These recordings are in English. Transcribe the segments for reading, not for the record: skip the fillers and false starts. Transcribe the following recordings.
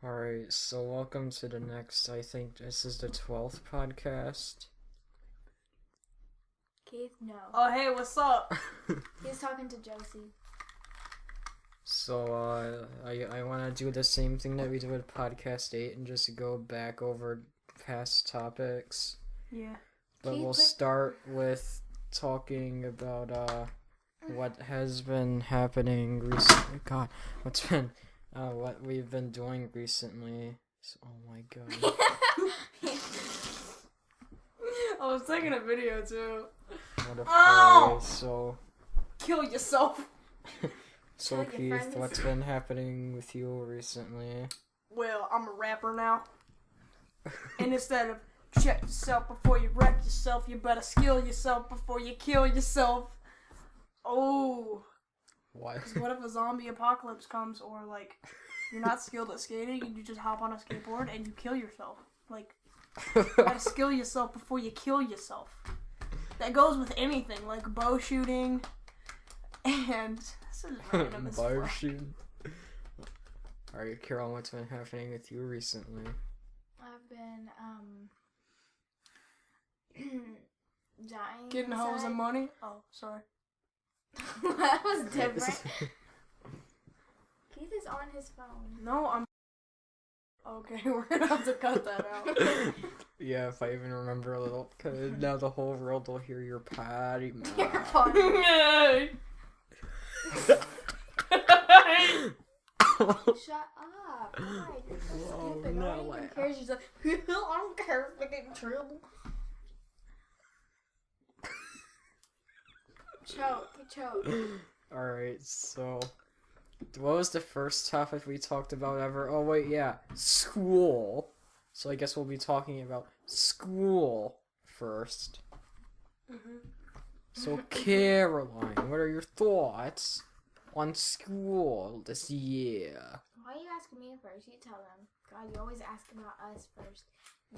Alright, so welcome to the next, I think this is the 12th podcast. Keith, no. Oh, hey, what's up? He's talking to Josie. So, I want to do the same thing that we did with podcast 8 and just go back over past topics. Yeah. But we'll start with talking about, what has been happening recently. God, what we've been doing recently. Oh my god. I was taking a video too. What a Ow! So Kill yourself. So Keith, what's been happening with you recently? Well, I'm a rapper now. And instead of check yourself before you wreck yourself, you better skill yourself before you kill yourself. Oh. Why? Because what if a zombie apocalypse comes, or like you're not skilled at skating and you just hop on a skateboard and you kill yourself? Like, you gotta skill yourself before you kill yourself. That goes with anything, like bow shooting and this is random as bow fuck. shooting. Alright, Carol, what's been happening with you recently? I've been, dying Getting hoes and money? Oh, sorry. That was different. Keith is on his phone. No, I'm... Okay, we're gonna have to cut that out. Yeah, if I even remember a little, cause now the whole world will hear your potty mouth. Your phone. Yay! Shut up. God, you're so Whoa, stupid. no No one way. even cares. You're just like, I don't care if I get in trouble. Choke. Alright, so what was the first topic we talked about ever? Oh wait, yeah, school. So I guess we'll be talking about school first. So Caroline, what are your thoughts on school this year? Why are you asking me first? You tell them. God, you always ask about us first.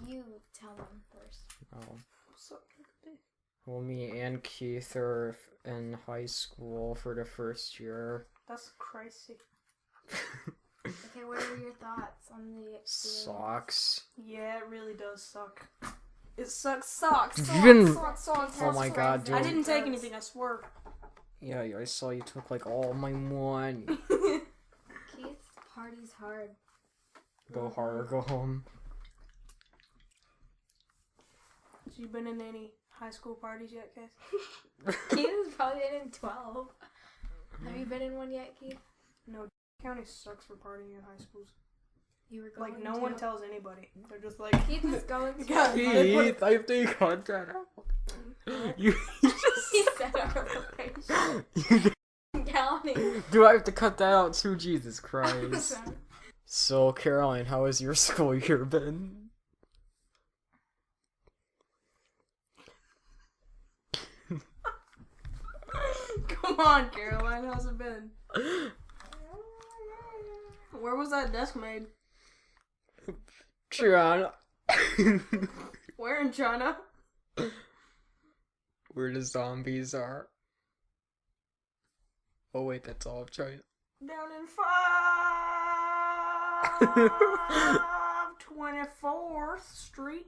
You tell them first. Oh. So, Well, me and Keith are in high school for the first year. that's crazy. Okay, what are your thoughts on the experience? Sucks. Yeah, it really does suck. It sucks. Socks. Oh my god, dude. I didn't take anything, I swear. Yeah, I saw you took like all my money. Keith's party's hard. Go hard or go home. So you been in any high school parties yet, Keith? Keith has probably been in 12. Have you been in one yet, Keith? No, county sucks for partying in high schools. You were going Like, no to. one tells anybody. They're just like... Keith was going to. God, Keith, I have to cut that out. You just... He said our location. You Counting. do I have to cut that out too? Jesus Christ. So, Caroline, how has your school year been? Come on, Caroline, how's it been? Where was that desk made? China. Where in China? Where the zombies are. Oh wait, that's all of China. Down in 524th Street.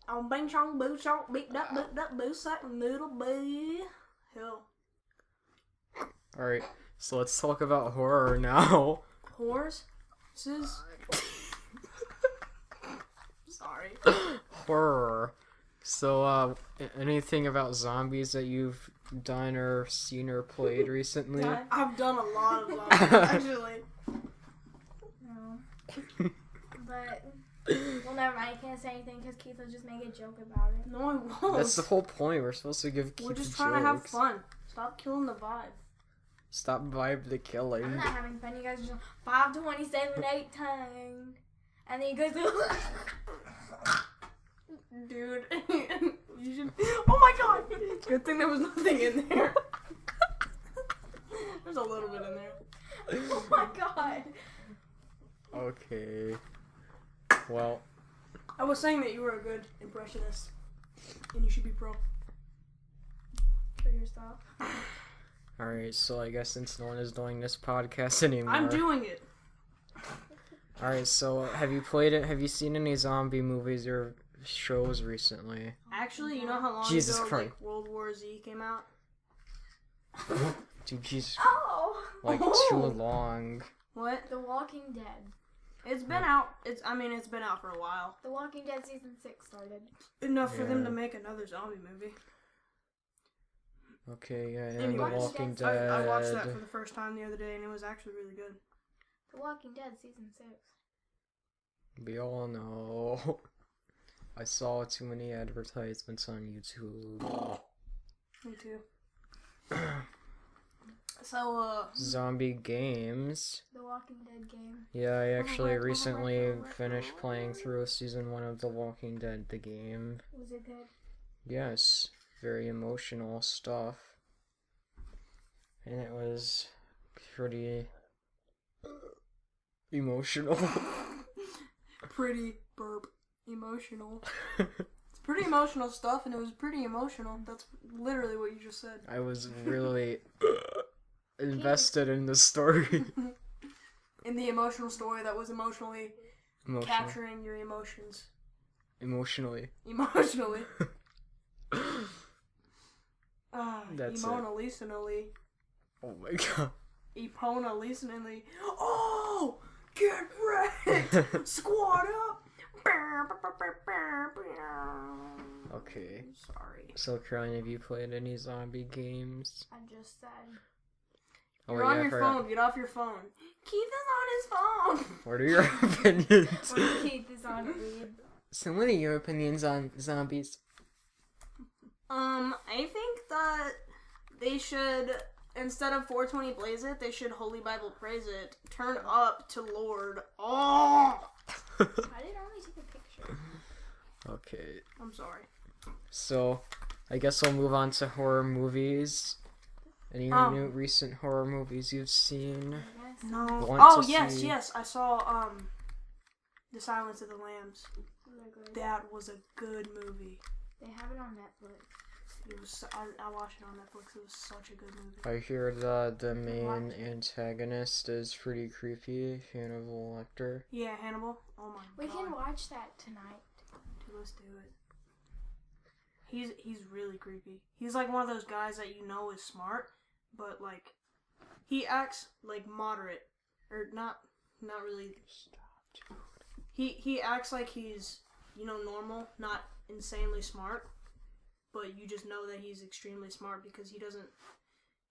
On Bing Chong Boo Chong Beat Up Boo Sack Noodle Boo Hill. Alright, so let's talk about horror now. Whores? Sorry. Horror. So, anything about zombies that you've done or seen or played recently? I've done a lot of them, actually. No. But, well, never mind. I can't say anything because Keith will just make a joke about it. No, I won't. That's the whole point. We're supposed to give Keith We're just jokes. trying to have fun. Stop killing the vibe. Stop vibe the I'm killing. not having fun. You guys are just 527 8 times. And then you guys go. Dude, you should. Oh my god! Good thing there was nothing in there. There's a little bit in there. Oh my god. Okay. Well, I was saying that you were a good impressionist, and you should be pro. For yourself. alright, so I guess since no one is doing this podcast anymore. I'm doing it. Alright, so have you played it? Have you seen any zombie movies or shows recently? Actually, you know how long Jesus ago Christ. like World War Z came out? Dude, Jesus. Oh! Like, Oh. too long. What? The Walking Dead. It's been out. It's been out for a while. The Walking Dead season 6 started. Enough for them Yeah. to make another zombie movie. Okay, yeah, and Anyways, The Walking I- Dead. I watched that for the first time the other day, and it was actually really good. The Walking Dead season 6. We all know. I saw too many advertisements on YouTube. Me too. So, Zombie games. The Walking Dead game. Yeah, I actually recently finished playing through season 1 of The Walking Dead, the game. Was it good? Yes, very emotional stuff. And it was pretty emotional. pretty emotional. It's pretty emotional stuff, and it was pretty emotional. That's literally what you just said. I was really invested in the story. In the emotional story that was emotionally capturing your emotions. Emotionally. Emotionally. That's it. Emotionally. Oh my god. Emotionally. Oh! Get ready! Squad up! Okay. Sorry. So, Caroline, have you played any zombie games? I just said. Oh, You're yeah, on I your forgot. phone. Get off your phone. Keith is on his phone. What are your opinions? Keith is on weed. So, what are your opinions on zombies? I think that they should, instead of 420 blaze it, they should Holy Bible praise it. Turn up to Lord. Oh! I didn't only take a picture. Okay. I'm sorry. So, I guess we'll move on to horror movies. Any new recent horror movies you've seen? Yes. No. Want to yes, see- yes. I saw, The Silence of the Lambs. They're good. That was a good movie. They have it on Netflix. It was. I watched it on Netflix. It was such a good movie. I hear the main antagonist is pretty creepy, Hannibal Lecter. Yeah, Hannibal. Oh my We god. can watch that tonight. Dude, let's do it. He's really creepy. He's like one of those guys that you know is smart, but like he acts like moderate or not really. He acts like he's, you know, normal, not insanely smart, but you just know that he's extremely smart because he doesn't,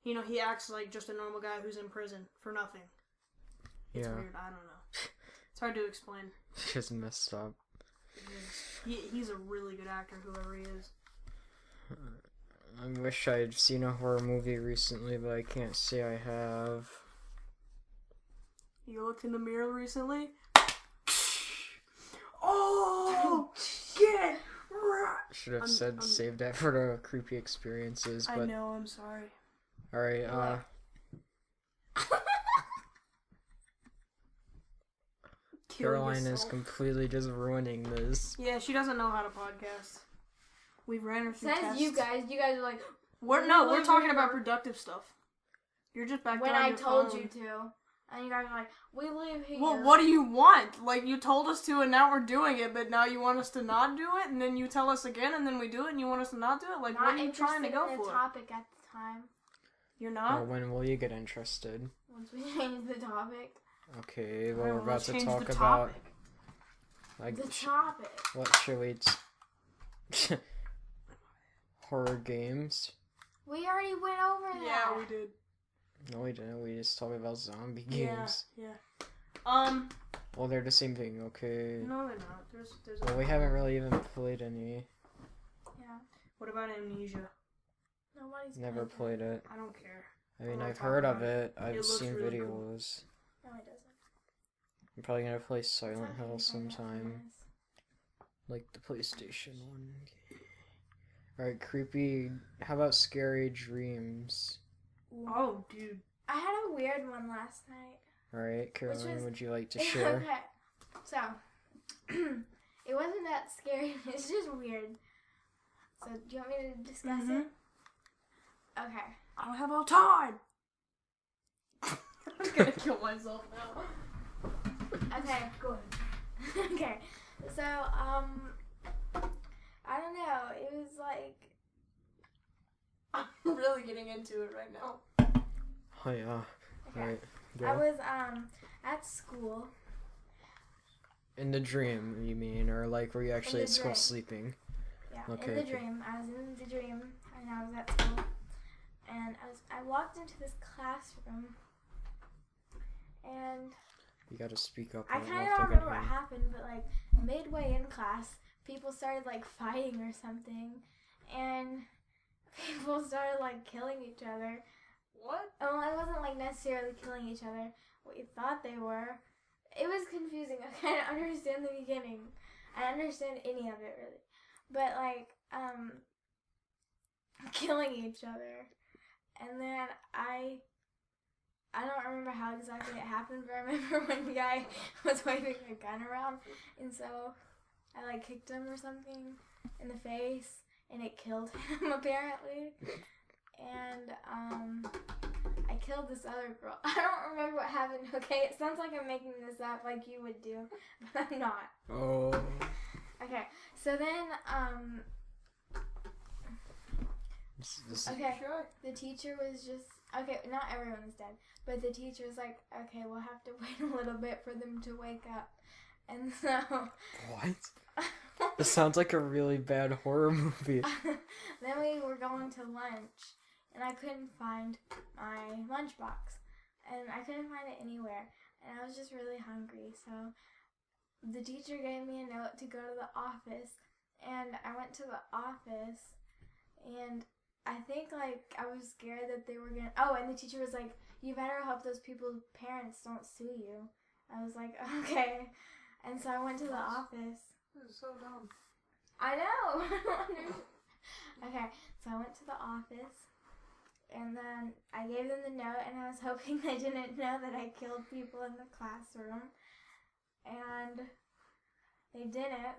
you know, he acts like just a normal guy who's in prison for nothing. It's Yeah. weird. I don't know. It's hard to explain. Just messed up. He's a really good actor, whoever he is. I wish I'd seen a horror movie recently, but I can't say I have. You looked in the mirror recently? Oh! Get right! Should have I'm- said I'm- save that for the creepy experiences, I but know, I'm sorry. alright, Kill Caroline is yourself. completely just ruining this. Yeah, she doesn't know how to podcast. We ran her through Says tests. you guys are like, We're talking about productive stuff. You're just back when there on I your told phone. you to. And you guys are like, we live here. Well, what do you want? Like, you told us to, and now we're doing it, but now you want us to not do it, and then you tell us again, and then we do it, and you want us to not do it? Like, Not what are you trying to interested go in the for? topic at the time. You're Well, not? when will you get interested? Once we change the topic. Okay, well, Alright, we're about let's to change talk the about, topic. like, The topic. what should we... horror games? We already went over that. Yeah, we did. No, we didn't. We just talked about zombie Yeah, games. yeah. Well, they're the same thing, okay. No, they're not. There's Well, we haven't really even played any. Yeah. What about Amnesia? Nobody's Never played it. I don't care. I mean, I'll I've talk heard of about it. it. I've looks seen really cool. videos. No, it doesn't. I'm probably gonna play It's Silent not Hill anything sometime. that's Like the PlayStation one. Alright, creepy. How about Scary Dreams? nice. Oh, dude. I had a weird one last night. Alright, Caroline, was- would you like to share? Okay. So, it wasn't that scary. It's just weird. So, do you want me to discuss Mhm. it? Okay. I don't have all time. I'm gonna kill myself now. Okay. Go ahead. Okay. So, I don't know. It was like, I'm really getting into it right now. Oh yeah. okay. Right. I Go. was at school. In the dream, you mean, or like were you actually the at school dream. sleeping? Yeah, Okay, in the okay. dream. I was in the dream, and I was at school. And I walked into this classroom, and You gotta speak up. I don't know kind if of they don't can remember what hear. happened, but like midway in class, people started like fighting or something, and people started like killing each other. What? Well, it wasn't like necessarily killing each other. We thought they were. It was confusing. I kind of understand the beginning. I understand any of it really, but like killing each other, and then I don't remember how exactly it happened, but I remember one guy was waving a gun around, and so I like kicked him or something in the face, and it killed him apparently. And I killed this other girl. I don't remember what happened. Okay, it sounds like I'm making this up like you would do, but I'm not. Oh. Okay, so then This okay, Sure. the teacher was just okay. Not everyone is dead, but the teacher was like, okay, we'll have to wait a little bit for them to wake up, and so. What? This sounds like a really bad horror movie. Then we were going to lunch, and I couldn't find my lunchbox, and I couldn't find it anywhere, and I was just really hungry, so the teacher gave me a note to go to the office, and I went to the office, and I think like I was scared that they were gonna. Oh, and the teacher was like, "You better hope those people's parents don't sue you." I was like, "Okay," and so I went to the office. This is so dumb. I know. Okay, so I went to the office, and then I gave them the note, and I was hoping they didn't know that I killed people in the classroom, and they didn't,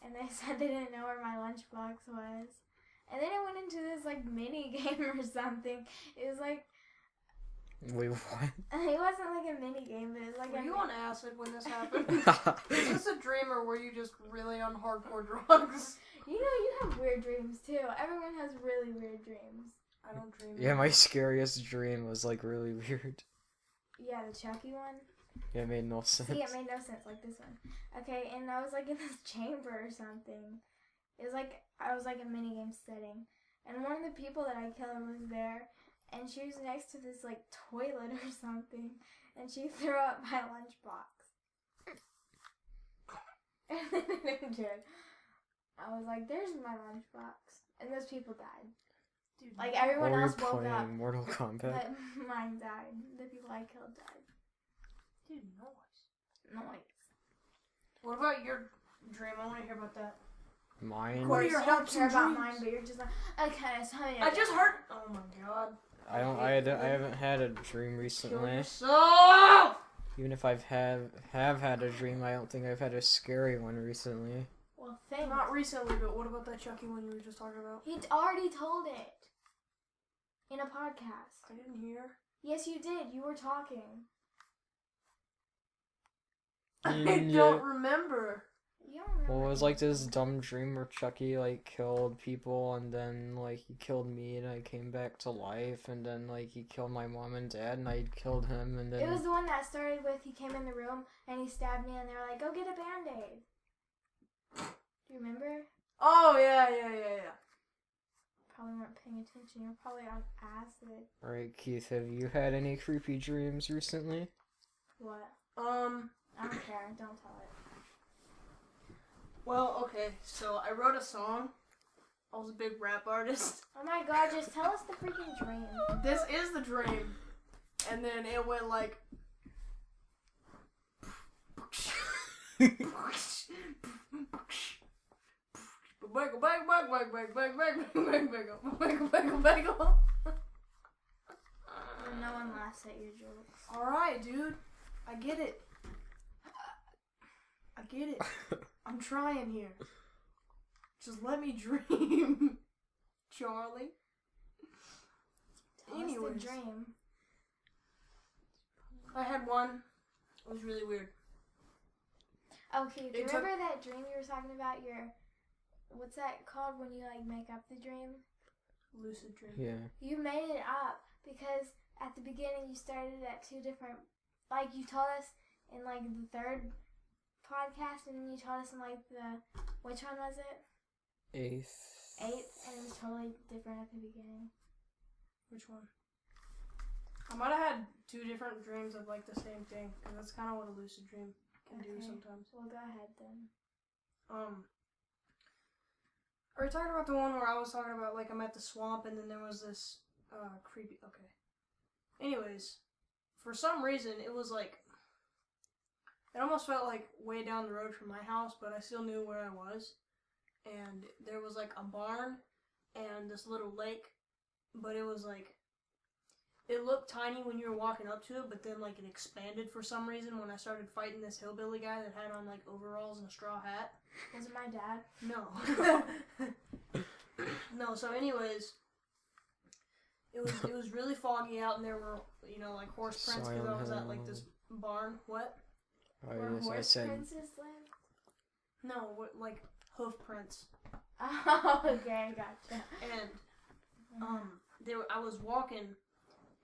and they said they didn't know where my lunchbox was, and then it went into this like mini game or something. It was like, Wait, what? it wasn't like a mini game, but it was like Were a you on acid when this happened? Is this a dream or were you just really on hardcore drugs? You know, you have weird dreams too. Everyone has really weird dreams. I don't dream. Yeah, my scariest dream was like really weird. Yeah, the Chucky one. Yeah, it made no sense. See, it made no sense like this one. Okay, and I was like in this chamber or something. It was like, I was like a minigame setting. And one of the people that I killed was there. And she was next to this like toilet or something. And she threw up my lunchbox. And then it did. I was like, there's my lunchbox. And those people died. Dude, Like What everyone were you else woke up. playing? Mortal Kombat? But mine died. The people I killed died. dude, noise. Noise. What about your dream? I want to hear about that. Mine? What are You your don't hopes care and about dreams? mine, but you're just like, okay, so I just heard. Oh my god. I haven't had a dream Kill recently. yourself! Even if have had a dream, I don't think I've had a scary one recently. Well, thanks. Not recently, but what about that Chucky one you were just talking about? He already told it in a podcast. I didn't hear. Yes, you did. You were talking. I Yeah. don't remember. You don't remember. Well, it was like this dumb dream where Chucky like killed people, and then like he killed me, and I came back to life, and then like he killed my mom and dad, and I killed him, and then It was the one that started with he came in the room and he stabbed me, and they were like, "Go get a Band-Aid." Do you remember? Oh, yeah. Probably weren't paying attention. You're probably on acid. Alright, Keith, have you had any creepy dreams recently? What? I I don't care. Don't tell it. Well, okay, so I wrote a song. I was a big rap artist. Oh my god, just tell us the freaking dream. This is the dream. And then it went like... And no one laughs at your jokes. Alright, dude. I get it. I'm trying here. Just let me dream. Charlie. Tell us Anyways. the dream. I had one. It was really weird. Okay, do you remember that dream you were talking about? What's that called when you like make up the dream? Lucid dream. Yeah. You made it up because at the beginning you started at two different, like you told us in like the third podcast, and then you told us in like which one was it? Eighth. And it was totally different at the beginning. Which one? I might have had two different dreams of like the same thing, because that's kind of what a lucid dream can do sometimes. Well, go ahead then. Are we talking about the one where I was talking about like I'm at the swamp and then there was this creepy? Okay. Anyways, for some reason it was like it almost felt like way down the road from my house, but I still knew where I was. And there was like a barn and this little lake, but it was like it looked tiny when you were walking up to it, but then like it expanded for some reason when I started fighting this hillbilly guy that had on like overalls and a straw hat. Was it my dad? No. No, so anyways, it was really foggy out and there were, like horse prints because I was at like this barn. What? Where horse princes live? No, like hoof prints. Oh, okay, gotcha. And I was walking,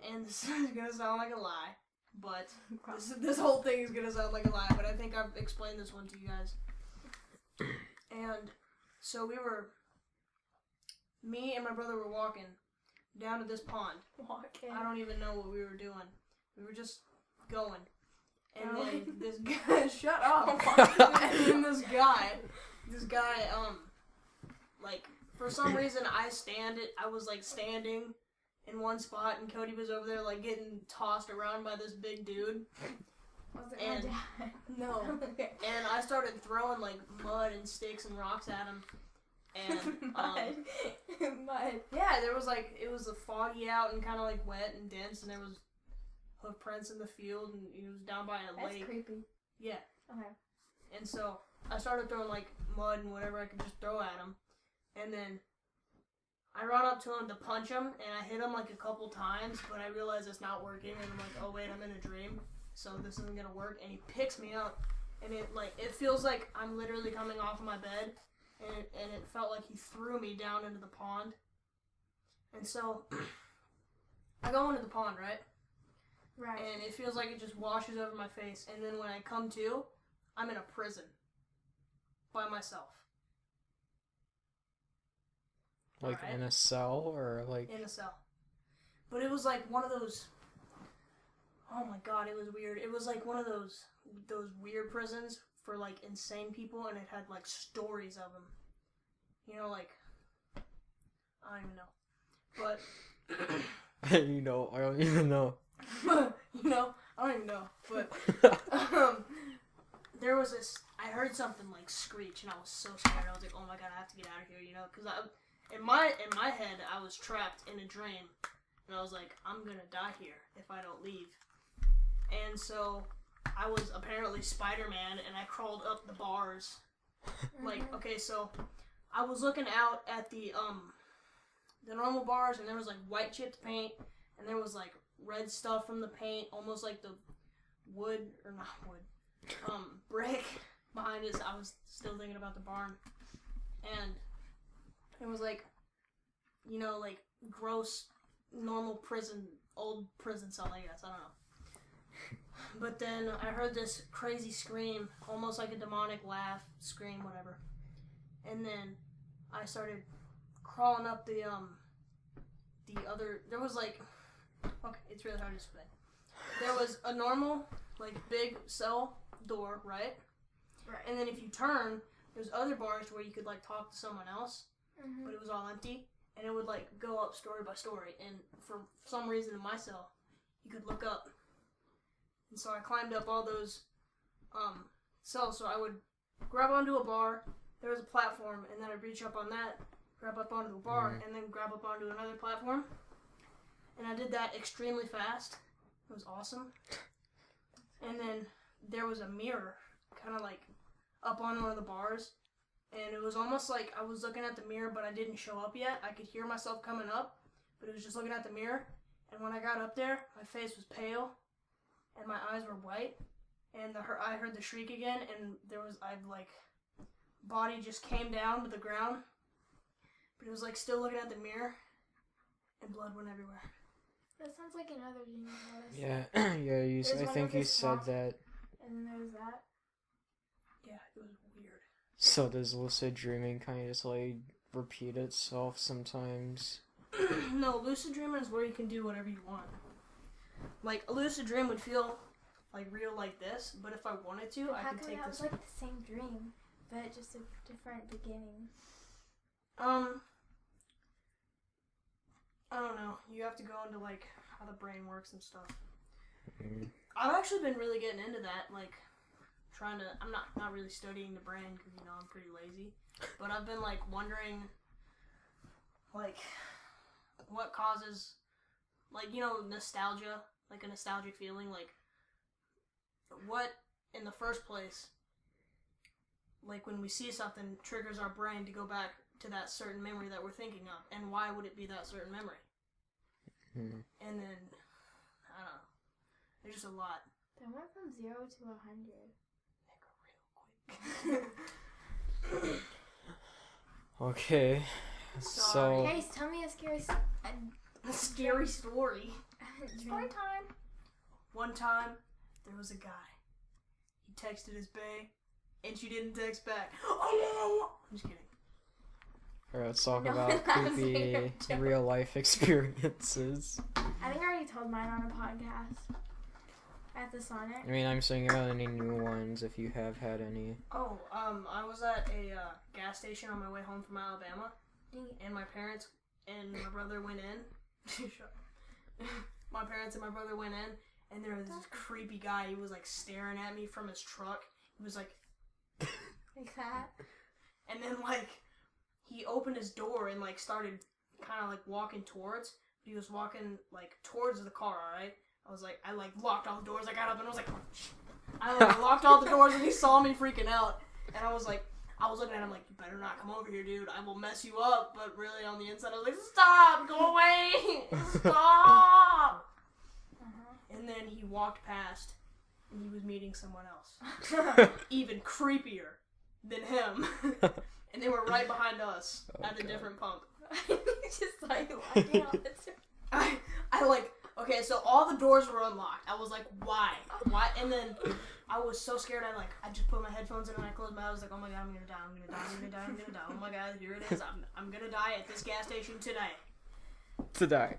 and this is gonna sound like a lie, but this whole thing is gonna sound like a lie. But I think I've explained this one to you guys. And so me and my brother were walking down to this pond. Walking. I don't even know what we were doing. We were just going. And then this guy, shut up. And then this guy, like, for some reason I was like standing in one spot and Cody was over there like getting tossed around by this big dude. Was it my dad? No. Okay. And I started throwing like mud and sticks and rocks at him. And mud. Yeah, there was like it was foggy out and kind of like wet and dense, and there was hoof prints in the field, and it was down by a lake. That's creepy. Yeah. Okay. And so I started throwing like mud and whatever I could just throw at him, and then I run up to him to punch him, and I hit him like a couple times, but I realize it's not working, and I'm like, oh wait, I'm in a dream, so this isn't gonna work. And he picks me up, and it feels like I'm literally coming off of my bed, and it felt like he threw me down into the pond. And so I go into the pond, right? Right. And it feels like it just washes over my face, and then when I come to, I'm in a prison by myself. Like in a cell or like in a cell. But it was like one of those. Oh my god, it was weird. It was like one of those weird prisons for like insane people, and it had like stories of them. Like I don't even know. But I don't even know. I don't even know. But there was this. I heard something like screech, and I was so scared. I was like, "Oh my god, I have to get out of here!" Because in my head, I was trapped in a dream, and I was like, "I'm gonna die here if I don't leave." And so I was apparently Spider-Man, and I crawled up the bars. Like, okay, so I was looking out at the normal bars, and there was like white chipped paint, and there was like red stuff from the paint, almost like the brick behind us. I was still thinking about the barn, and it was like, like gross, normal old prison cell, I guess. I don't know. But then I heard this crazy scream, almost like a demonic laugh, scream, whatever. And then I started crawling up the other. There was like, okay, it's really hard to explain. There was a normal, like, big cell door, right? Right. And then if you turn, there's other bars where you could like talk to someone else, but it was all empty, and it would like go up story by story. And for some reason in my cell, you could look up. And so I climbed up all those cells. So I would grab onto a bar. There was a platform, and then I'd reach up on that, grab up onto a bar, and then grab up onto another platform. And I did that extremely fast. It was awesome. And then there was a mirror, kind of like up on one of the bars. And it was almost like I was looking at the mirror, but I didn't show up yet. I could hear myself coming up, but it was just looking at the mirror. And when I got up there, my face was pale, and my eyes were white, and I heard the shriek again, and body just came down to the ground, but it was like still looking at the mirror, and blood went everywhere. That sounds like another dream of ours. Yeah, yeah. I think you said that. And then there was that. Yeah, it was weird. So does lucid dreaming kind of just like repeat itself sometimes? No, lucid dreaming is where you can do whatever you want. Like a lucid dream would feel like real like this, but if I wanted to, I could take this. It was like the same dream, but just a different beginning. I don't know. You have to go into like how the brain works and stuff. Mm. I've actually been really getting into that, like trying to. I'm not really studying the brain because I'm pretty lazy, but I've been like wondering, like, what causes, like nostalgia, like a nostalgic feeling, like what in the first place, like when we see something triggers our brain to go back to that certain memory that we're thinking of, and why would it be that certain memory? Mm. And then, I don't know, there's just a lot. That went from 0 to 100. They go real quick. Okay, so Hey, tell me a scary scary story. Story time. One time, there was a guy. He texted his bae, and she didn't text back. Oh, I'm just kidding. alright, let's talk No, about that's creepy a joke. real life experiences. I think I already told mine on a podcast. At the Sonic. I mean, I'm saying about any new ones if you have had any. Oh, I was at a gas station on my way home from Alabama, and my parents and my brother went in. My parents and my brother went in, and there was this creepy guy. He was like staring at me from his truck. He was like that. And then like he opened his door and like started kind of like walking towards. He was walking like towards the car. All right. I locked all the doors. I got up and I was like, I locked all the doors, and he saw me freaking out. And I was looking at him like, you better not come over here, dude. I will mess you up. But really on the inside, I was like, stop, go away, stop. And then he walked past, and he was meeting someone else, even creepier than him. And they were right behind us at a different pump. Just like walking all the time. Okay, so all the doors were unlocked. I was like, why? Why? And then I was so scared, I just put my headphones in and I closed my eyes. I was like, oh my god, I'm gonna die, I'm gonna die, I'm gonna die, I'm gonna die. Oh my god, here it is. I'm gonna die at this gas station today. Today.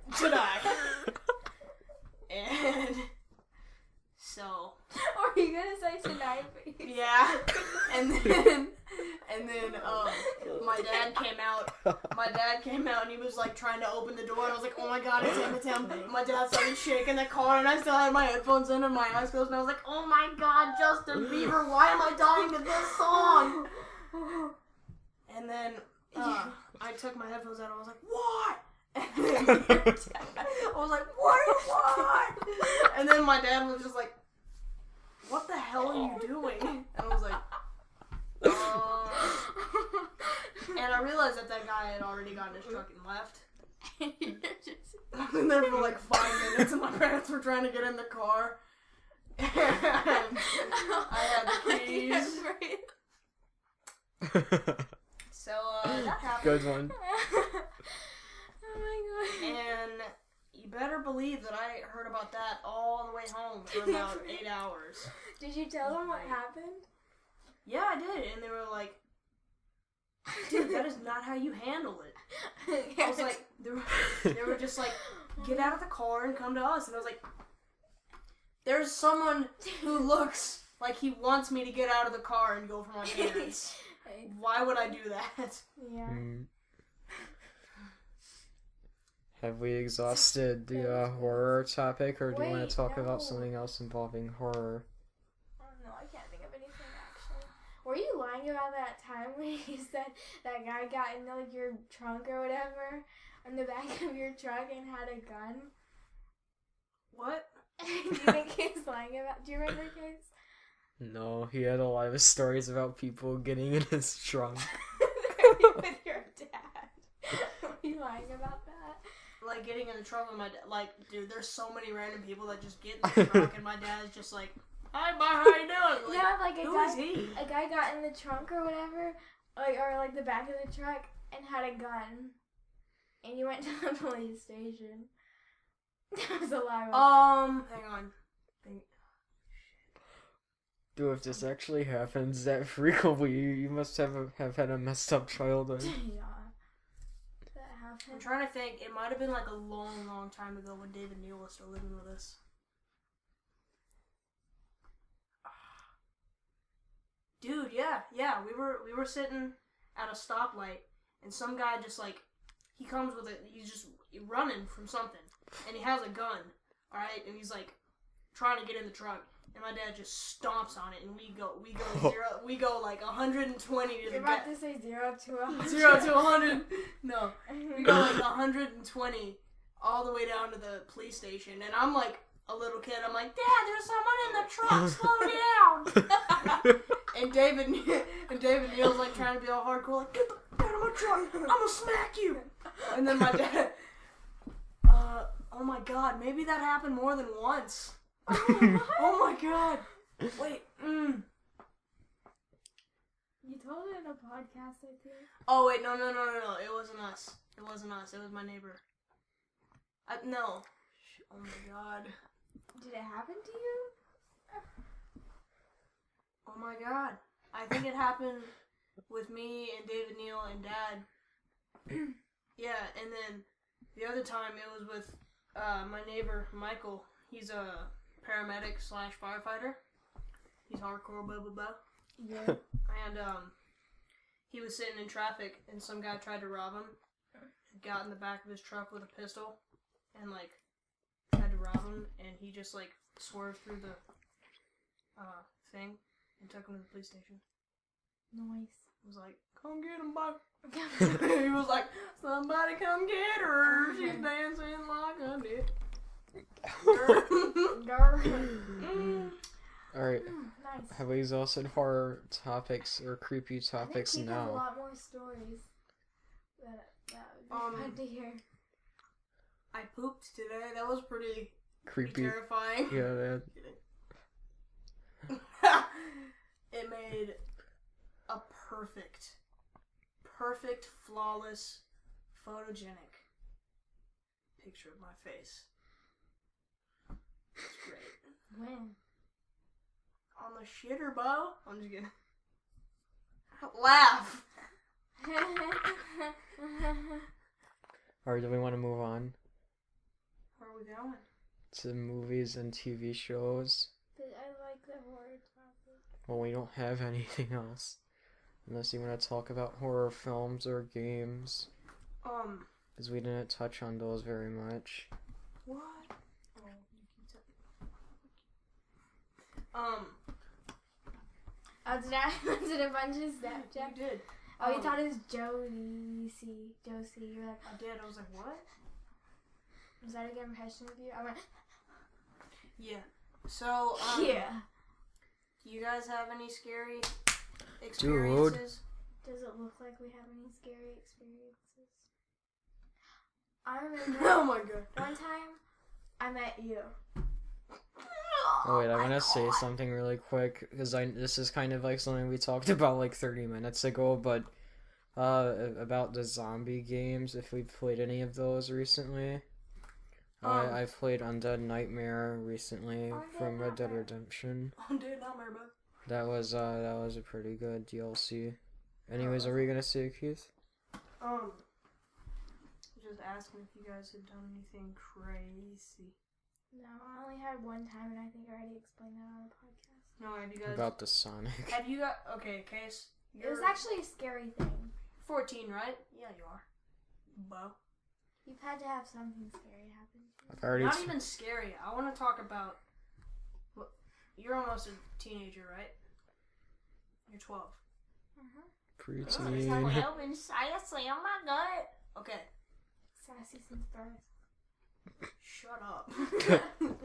And so. Or are you gonna say tonight? Yeah. And then my dad came out. My dad came out and he was like trying to open the door, and I was like, oh my god, it's him. My dad started shaking the car, and I still had my headphones in and my eyes closed, and I was like, oh my god, Justin Bieber, why am I dying to this song? And then I took my headphones out and I was like, what? I was like, what? And then my dad was just like, what the hell are you doing? And I was like, and I realized that guy had already gotten his truck and left. I've been there for like 5 minutes, and my parents were trying to get in the car. And I had the keys. So, that happened. Good one. Oh my god. And you better believe that I heard about that all the way home for about 8 hours. Did you tell them what happened? Yeah, I did, and they were like, dude, that is not how you handle it. I was like, they were just like, get out of the car and come to us. And I was like, there's someone who looks like he wants me to get out of the car and go for my parents. Why would I do that? Yeah. Have we exhausted the horror topic, or do you want Wait, to talk about no. something else involving horror? No, I can't think of anything actually. Were you lying about that time when you said that guy got into like your trunk or whatever, in the back of your trunk and had a gun? What? Do you think he's lying about? Do you remember the case? No, he had a lot of stories about people getting in his trunk. With your dad. Were you lying about that? Like getting in the trunk with my dad. Like, dude, there's so many random people that just get in the trunk, and my dad's just like, Hi, bye, how you doing? Like, Yeah, like who is he? a guy got in the trunk or whatever, or the back of the truck and had a gun, and you went to the police station. That was a lie. Hang on. Dude, if this actually happens that frequently, you must have had a messed up childhood. Yeah. That I'm happened. trying to think. It might have been like a long, long time ago when David Neal was still living with us. Dude, yeah. We were sitting at a stoplight, and some guy just like he comes with it. He's just running from something, and he has a gun. All right, and he's like trying to get in the truck, and my dad just stomps on it, and we go like 120 to You're the about to say 0 to 100. 0 to 100. No, we go like 120 all the way down to the police station, and I'm like a little kid. I'm like, Dad, there's someone in the truck. Slow down. And David Neal's like trying to be all hardcore, like, get the out of my truck. I'm gonna smack you. And then my dad, oh my God, maybe that happened more than once. Oh my God. Wait. You told it in a podcast, I think. Oh wait, no. It wasn't us. It was my neighbor. No. Oh my God. Did it happen to you? Oh my God. I think it happened with me and David Neal and Dad. Yeah, and then the other time it was with my neighbor, Michael. He's a paramedic / firefighter. He's hardcore, blah, blah, blah. Yeah. And he was sitting in traffic and some guy tried to rob him. Got in the back of his truck with a pistol and like tried to rob him, and he just like swerved through the thing and took him to the police station. Nice. He was like, come get him, bud. He was like, somebody come get her. She's dancing like a dick. Alright, Nice. have we exhausted horror topics or creepy topics I think he has a now? lot more stories that would be fun to hear. I pooped today. That was pretty Creepy. terrifying. Yeah, that. It made a perfect, flawless, photogenic picture of my face. It's great. When? On the shitter, Bo. I'm just kidding. Laugh. Alright, do we want to move on Where are we going? to movies and TV shows? But I like the horror topic. Well, we don't have anything else. Unless you want to talk about horror films or games. Because we didn't touch on those very much. What? Oh, you can Oh, did a bunch of Snapchat? You did. Oh, you thought it was Josie. You're like, I did. I was like, what? was that a good impression of you? I went, Yeah. So, yeah. Do you guys have any scary experiences? Does it look like we have any scary experiences? I remember Oh my God. one time I met you. Oh wait, I want to say something really quick because this is kind of like something we talked about like 30 minutes ago, but about the zombie games. If we've played any of those recently, I've played Undead Nightmare recently from Red Dead Redemption. Undead Nightmare, bro. That was a pretty good DLC. Anyways, are we gonna say, Keith? Just asking if you guys had done anything crazy. No, I only had one time, and I think I already explained that on the podcast. No, have you guys? About the Sonic. Have you got? Okay, Case. It was actually a scary thing. 14, right? Yeah, you are. Bo. You've had to have something scary happen to you. I've already. Not even scary. I want to talk about. Well, you're almost a teenager, right? You're 12. Preteen. Well, sassy. Oh my God. Okay. Sassy since birth. Shut up. You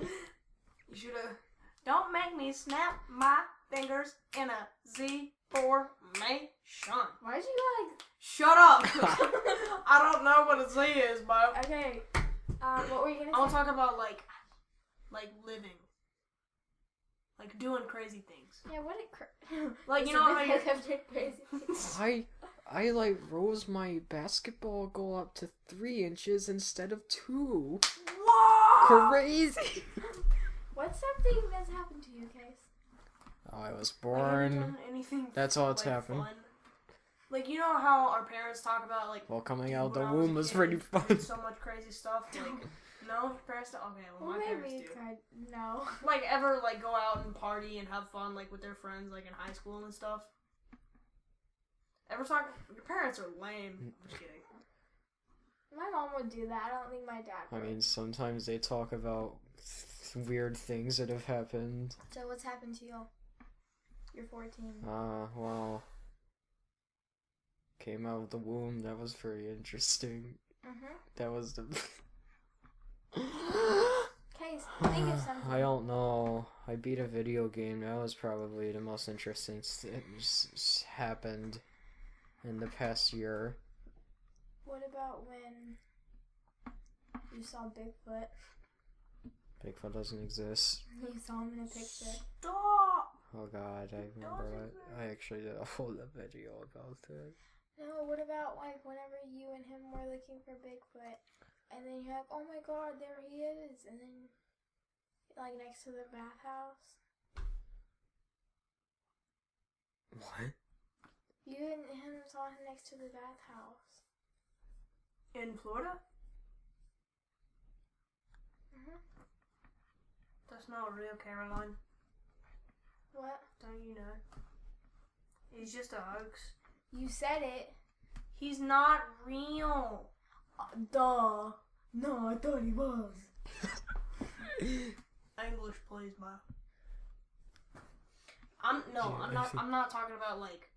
should have. Don't make me snap my fingers in a Z formation. Why'd you go like? Shut up. I don't know what a Z is, bro. Okay. What were you gonna I want say? to talk about like living. like doing crazy things. Yeah, what a Like, you know how you crazy things. I like rose my basketball goal up to 3 inches instead of 2. Whoa! Crazy. What's something that's happened to you, Case? Oh, I was Like, have you born. done anything That's all that's like, happened. fun? Like, you know how our parents talk about, like, Well, coming dude, out when the I womb a was kid, pretty I fun. did so much crazy stuff. Like, no, your parents don't. Okay, well, Well, my maybe parents you do. could. No. Like, ever, like, go out and party and have fun, like, with their friends, like, in high school and stuff? Ever talk? Your parents are lame. I'm just kidding. My mom would do that. I don't think my dad I would. mean, sometimes they talk about weird things that have happened. So what's happened to you? You're 14. Well, came out of the womb. That was very interesting. Mm-hmm. That was the. Case, think of something. I don't know. I beat a video game. That was probably the most interesting thing that's happened in the past year. What about when you saw Bigfoot? Bigfoot doesn't exist. You saw him in a picture. Stop! Oh god, I remember it. I actually did a whole video about it. No, what about like whenever you and him were looking for Bigfoot, and then you're like, oh my god, there he is, and then like next to the bathhouse. What? You and him saw him next to the bathhouse. In Florida? Mhm. That's not real, Caroline. What? Don't you know? He's just a hoax. You said it. He's not real. Duh. No, I thought he was. English, please, ma. I'm not talking about like.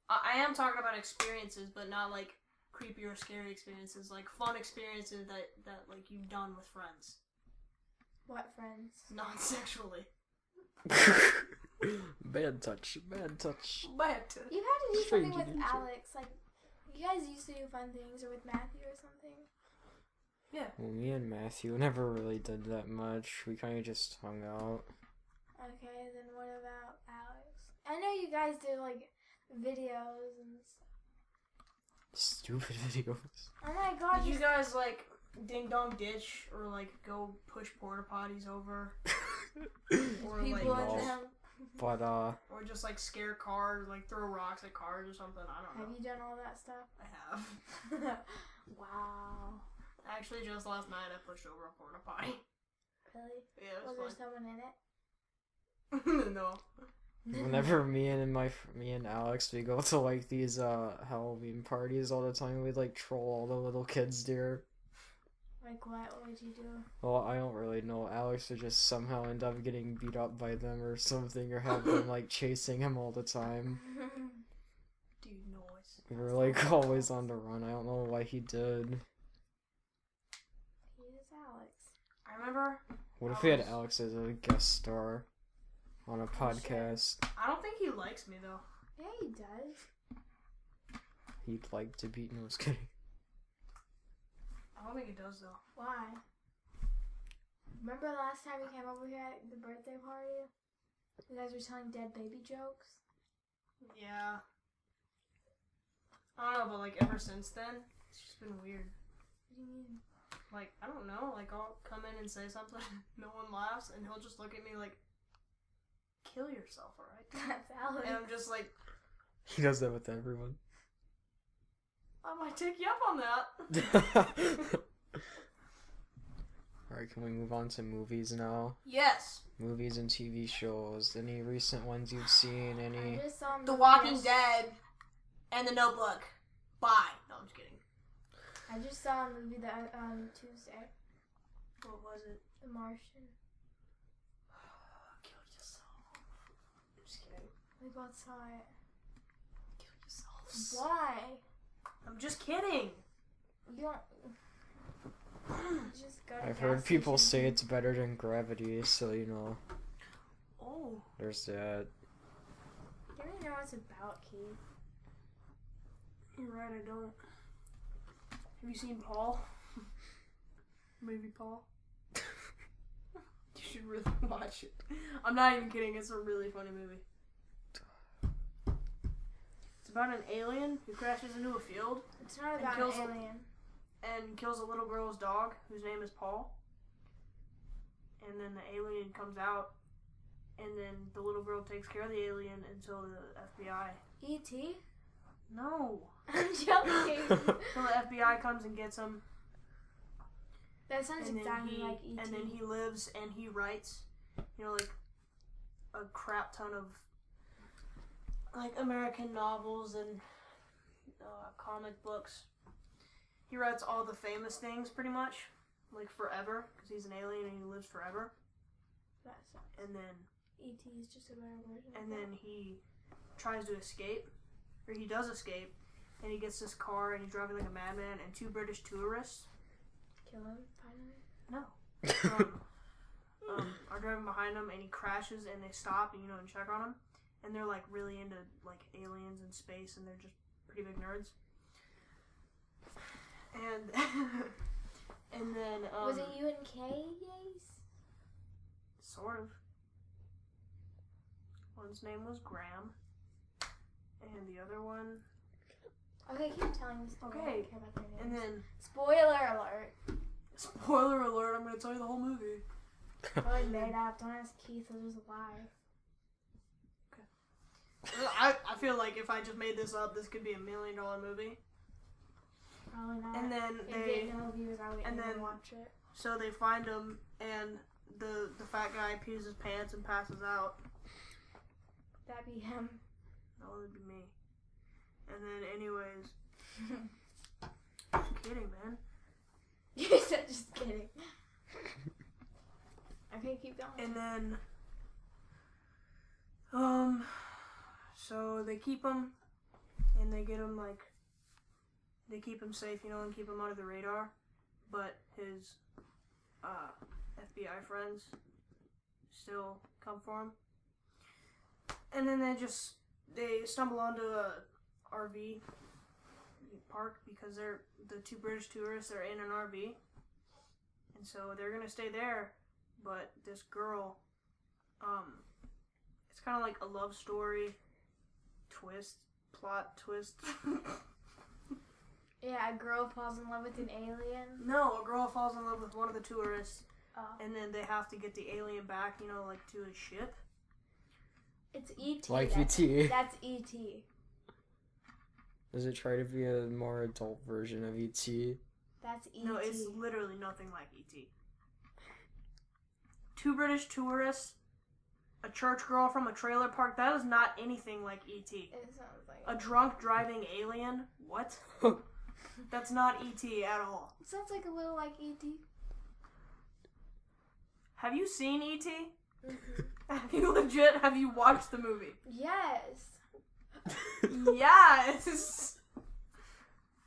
I am talking about experiences, but not like creepy or scary experiences. Like fun experiences that like you've done with friends. What friends? Not sexually. Bad touch. Bad touch. But You had to do Strange something with nature. Alex. Like, you guys used to do fun things, or with Matthew or something. yeah. Well, me and Matthew never really did that much. We kind of just hung out. Okay, then what about Alex? I know you guys did like videos and stuff. Stupid videos. Oh my god, Did you guys like ding dong ditch or like go push porta potties over or like people in no. them. But, or just like scare cars, like throw rocks at cars or something. I don't Have know. you done all that stuff? I have. Wow. Actually, just last night I pushed over a porta potty. Really? Yeah, Was it there was someone in it? fun. No. whenever me and Alex, we go to, like, these, Halloween parties all the time, we like, troll all the little kids there. Like what? What would you do? Well, I don't really know. Alex would just somehow end up getting beat up by them or something, or have them, like, chasing him all the time. Dude, noise. We were, like, always on the run. I don't know why he did. He is Alex. I remember. What if we had Alex as a guest star on a podcast? I don't think he likes me though. Yeah, he does. He'd like to beat. No, I was kidding. I don't think he does though. Why? Remember last time you came over here at the birthday party? You guys were telling dead baby jokes? Yeah. I don't know, but like ever since then, it's just been weird. What do you mean? Like, I don't know, like I'll come in and say something, no one laughs, and he'll just look at me like, kill yourself, alright? That's Alex. And I'm just like, He does that with everyone. I might take you up on that. Alright, can we move on to movies now? Yes. Movies and TV shows. Any recent ones you've seen? Any? I just saw a The movie Walking Dead and The Notebook. Bye. No, I'm just kidding. I just saw a movie that on Tuesday. What was it? The Martian. Kill yourself. I'm just kidding. We both saw it. Kill yourself. Why? I'm just kidding. You don't. You just go to I've gas heard people station. say it's better than Gravity, so you know, Oh. there's that. You don't even know what it's about, Keith. You're right, I don't. Have you seen Paul? Movie Paul? You should really watch it. I'm not even kidding. It's a really funny movie. It's about an alien who crashes into a field. It's not about an alien. And kills a little girl's dog, whose name is Paul. And then the alien comes out, and then the little girl takes care of the alien until the FBI. E.T.? No. I'm joking. Until the FBI comes and gets him. That sounds exactly like E.T. And then he lives and he writes, like a crap ton of like American novels and comic books. He writes all the famous things pretty much, like forever, because he's an alien and he lives forever. That sucks. And then E.T. is just a better version. And then he tries to escape, or he does escape, and he gets this car and he's driving like a madman, and two British tourists kill him finally. No. Are driving behind him and he crashes and they stop and and check on him, and they're like really into like aliens and space and they're just pretty big nerds. And and then was it you and Kay? Yes. Sort of. One's name was Graham, and the other one. Okay, keep telling me. Okay. I don't care about their names. And then spoiler alert. Spoiler alert! I'm gonna tell you the whole movie. Probably made up. Don't ask Keith. He'll just lie. Okay. I feel like if I just made this up, this could be $1 million movie. Probably not. And then they no viewers. I would then watch it. So they find him, and the fat guy pees his pants and passes out. That'd be him. That would be me. And then, anyways, just kidding, man. You said just kidding. Okay, keep going. And then, so they keep him, and they get him they keep him safe, and keep him under the radar. But his FBI friends still come for him. And then they stumble onto a RV park because they're the two British tourists are in an RV, and so they're gonna stay there. But this girl, it's kind of like a love story plot twist. Yeah, a girl falls in love with an alien. No, a girl falls in love with one of the tourists, Oh. and then they have to get the alien back, like to his ship. It's E.T. Like E.T. That's E.T. Does it try to be a more adult version of E.T.? That's E.T. No, it's literally nothing like E.T. Two British tourists, a church girl from a trailer park. That is not anything like E.T. It sounds like A drunk driving alien? What? That's not E.T. at all. It sounds like a little like E.T. Have you seen E.T.? Mm-hmm. Have you watched the movie? Yes. Yes!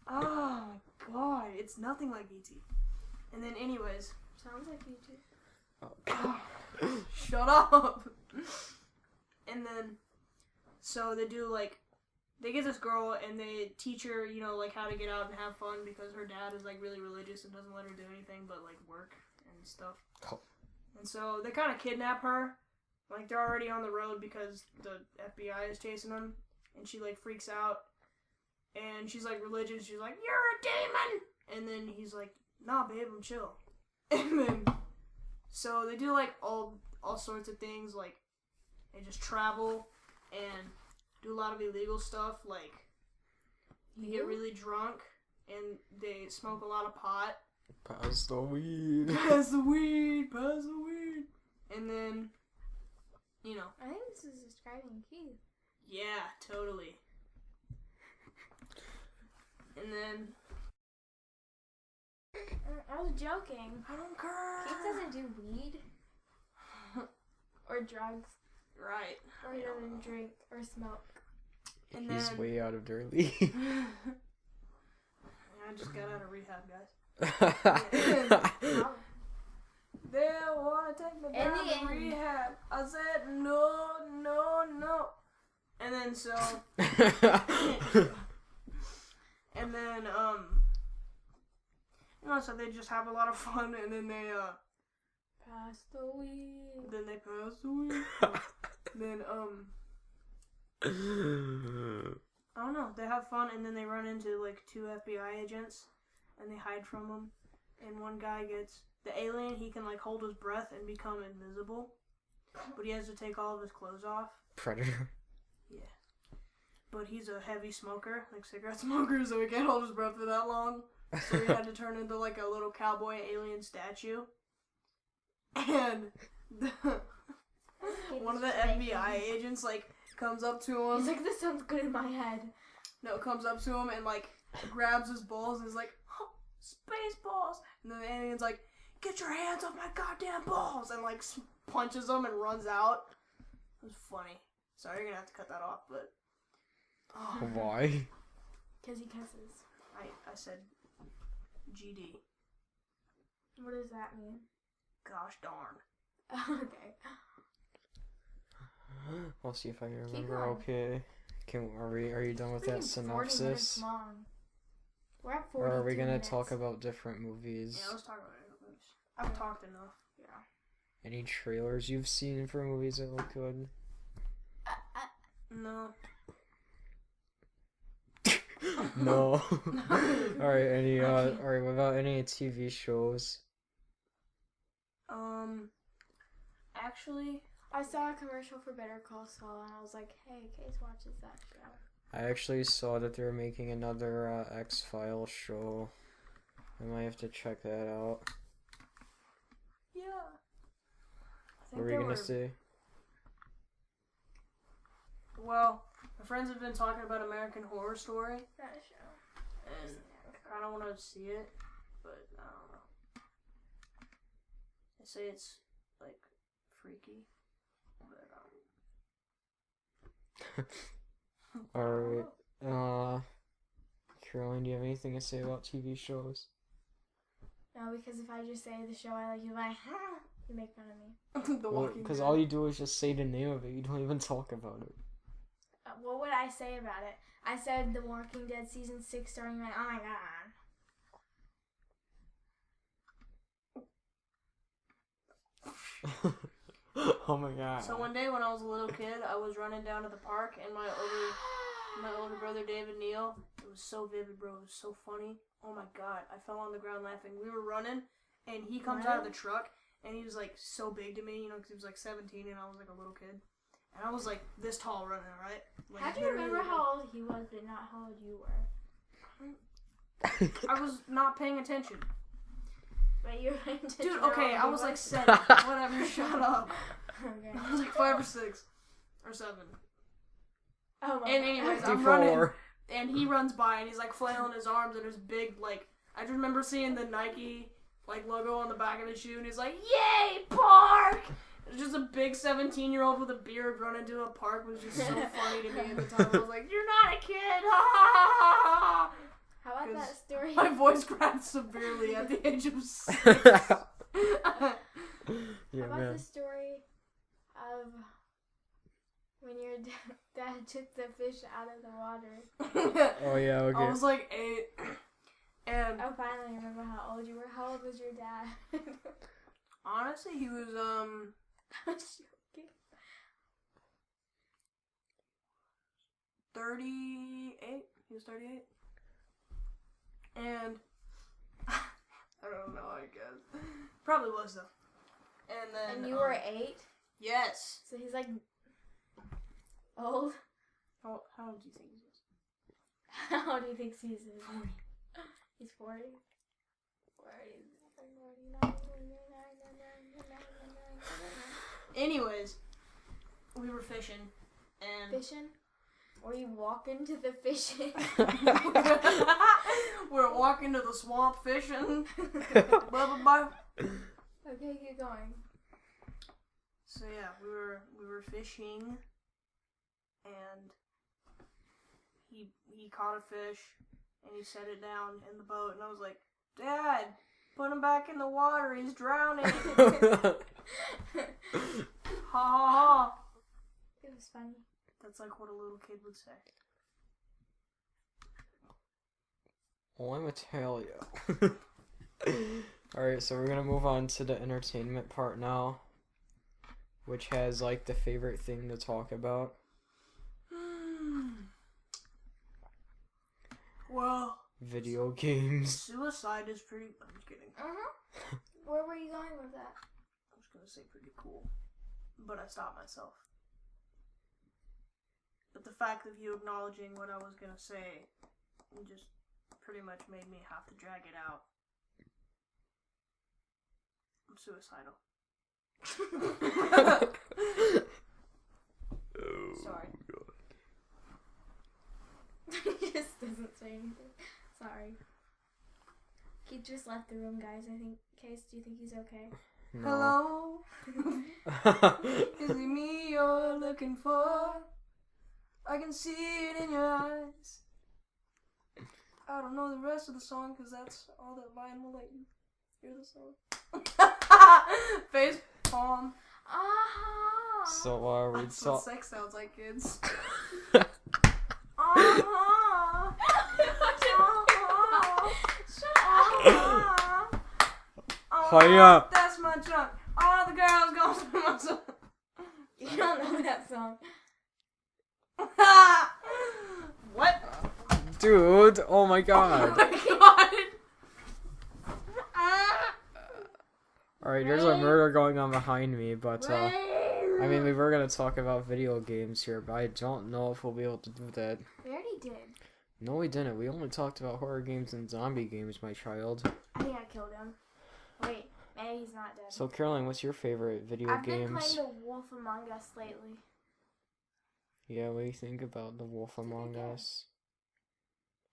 Oh my god, it's nothing like E.T. And then anyways. Sounds like E.T. Oh, Shut up! And then, so they do they get this girl and they teach her, how to get out and have fun because her dad is really religious and doesn't let her do anything but work and stuff. Oh. And so they kind of kidnap her. They're already on the road because the FBI is chasing them. And she, freaks out. And she's, religious. She's like, "You're a demon!" And then he's like, "Nah, babe, I'm chill." And then, so they do, all sorts of things. They just travel and do a lot of illegal stuff. They get really drunk. And they smoke a lot of pot. Pass the weed. Pass the weed. Pass the weed. And then, I think this is describing Keith. Yeah, totally. And then... I was joking. I don't care. Keith doesn't do weed. Or drugs. Right. Or he doesn't drink or smoke. And He's then... way out of their league. I just got out of rehab, guys. Wow. They want to take me down to rehab. I said, no, no, no. And then so... and then, so they just have a lot of fun, and then they, passed away. Then they passed away. Then I don't know. They have fun, and then they run into like 2 FBI agents, and they hide from them. And one guy gets the alien. He can like hold his breath and become invisible, but he has to take all of his clothes off. Predator. Yeah. But he's a heavy smoker, like cigarette smoker, so he can't hold his breath for that long. So he had to turn into like a little cowboy alien statue. And one of the FBI agents like comes up to him. He's like, this sounds good in my head. No, comes up to him and like grabs his balls and is like, oh, space balls. And then the alien's like, get your hands off my goddamn balls, and like punches him and runs out. It was funny. Sorry, you're gonna have to cut that off, but Why? Because he kisses. I said GD. What does that mean? Gosh darn. Okay. I'll see if I can Keep remember. going. Okay. Are you done with that Freaking 40 minutes synopsis? long. We're at Or 42 are we gonna minutes. talk about different movies? Yeah, let's talk about it. I've talked enough. Yeah. Any trailers you've seen for movies that look good? No. No. Alright, alright, what about any TV shows? Actually, I saw a commercial for Better Call Saul, and I was like, hey, Case watches that show. I actually saw that they're making another X-Files show. I might have to check that out. yeah. What were you gonna say? Well, my friends have been talking about American Horror Story, That show. and I kind of want to see it, but I don't know. They say it's like freaky, but Alright. Caroline, do you have anything to say about TV shows? No, because if I just say the show I like, you're like, you make fun of me. The Walking Because Dead. all you do is just say the name of it. You don't even talk about it. What would I say about it? I said The Walking Dead season 6 starting. You went, oh my god. Oh my god. So one day when I was a little kid, I was running down to the park, and my older brother David Neal, it was so vivid, bro. It was so funny. Oh my god, I fell on the ground laughing. We were running, and he comes out of the truck, and he was like so big to me, because he was like 17, and I was like a little kid. And I was like this tall running, right? Like, How do you remember how old he was, but not how old you were? I was not paying attention. But you were paying attention. Dude, to okay, how I old was he like 7. Whatever, shut up. Okay. I was like 5 or 6. Or 7. Oh my And god. anyways, I'm running, and he runs by, and he's like flailing his arms, and his big, like, I just remember seeing the Nike, like, logo on the back of his shoe, and he's like, yay, park! It's just a big 17-year-old with a beard running to a park was just so funny to me at the time. I was like, you're not a kid! Ha ha ha ha! How about that story? My voice cracked severely at the age of 6. Yeah, How about man. the story of when your dad took the fish out of the water? Oh yeah, okay. I was like 8, and I finally remember how old you were. How old was your dad? honestly, he was, I was joking. 38. He was 38. And I don't know, I guess. Probably was though. And then And you were 8? yes. So he's like old? How old do you think he is? How old do you think he is? 40. He's 40? 40. Anyways, we were fishing and Fishing? Or you walk into the fishing? we're walking to the swamp fishing. Blah blah blah. Okay, keep going. So yeah, we were fishing, and he caught a fish, and he set it down in the boat, and I was like, Dad, put him back in the water, he's drowning. Ha ha ha. It was funny. That's like what a little kid would say. Well, let me tell you. Alright, so we're gonna move on to the entertainment part now, which has like the favorite thing to talk about. Well, Video games. suicide is pretty. I'm just kidding. Where were you going with that? I was gonna say pretty cool, but I stopped myself. But the fact of you acknowledging what I was gonna say just pretty much made me have to drag it out. I'm suicidal. Sorry. He just doesn't say anything. Sorry. He just left the room, guys. I think. Case, do you think he's okay? No. Hello? Is it me you're looking for? I can see it in your eyes. I don't know the rest of the song because that's all that Lion will let you hear the song. Face palm. So we That's saw. what sex sounds like, kids. Hiya. That's my trunk. All the girls go through my trunk. You don't know that song. What? Dude, oh my god. Alright, there's a murder going on behind me, but I mean, we were gonna talk about video games here, but I don't know if we'll be able to do that. We already did. No, we didn't. We only talked about horror games and zombie games, my child. I think I killed him. Wait, maybe he's not dead. So, Caroline, what's your favorite video I've been games? playing The Wolf Among Us lately. Yeah, what do you think about The Wolf Among good. Us?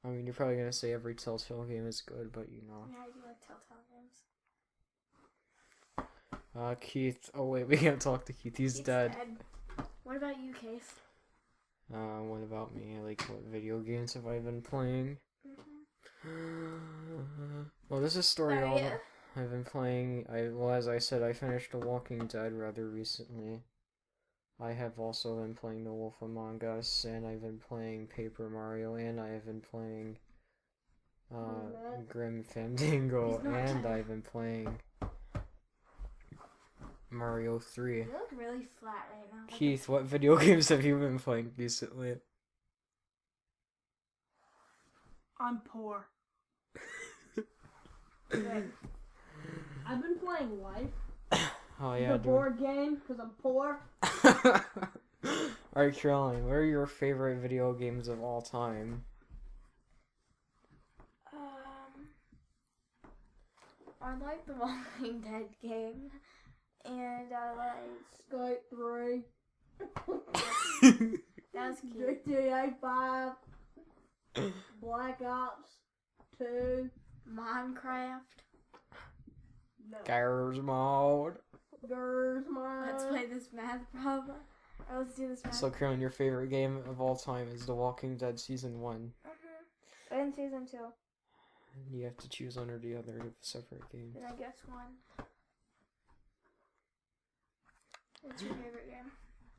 I mean, you're probably gonna say every Telltale game is good, but you know. Yeah, I do like Telltale games. Keith. Oh wait, we can't talk to Keith. He's dead. What about you, Case? What about me? Like, what video games have I been playing? Well, this is a story all Sorry. I've been playing. Well, as I said, I finished The Walking Dead rather recently. I have also been playing The Wolf Among Us, and I've been playing Paper Mario, and I have been playing Grim Fandango, He's not and dead. I've been playing Mario 3. You look really flat right now. Keith, what video games have you been playing recently? I'm poor. Good. I've been playing Life, Oh yeah, the dude. board game, because I'm poor. Alright, Caroline, what are your favorite video games of all time? I like the Walking Dead game, and I like Skype 3. that was cute. GTA 5. Black Ops 2. Minecraft. No. Garage mode. Girls, Let's play this math problem. Or let's do this math. So, Caroline, your favorite game of all time is The Walking Dead Season 1. And season 2. You have to choose one or the other of the separate games. Then I guess 1. What's your favorite game?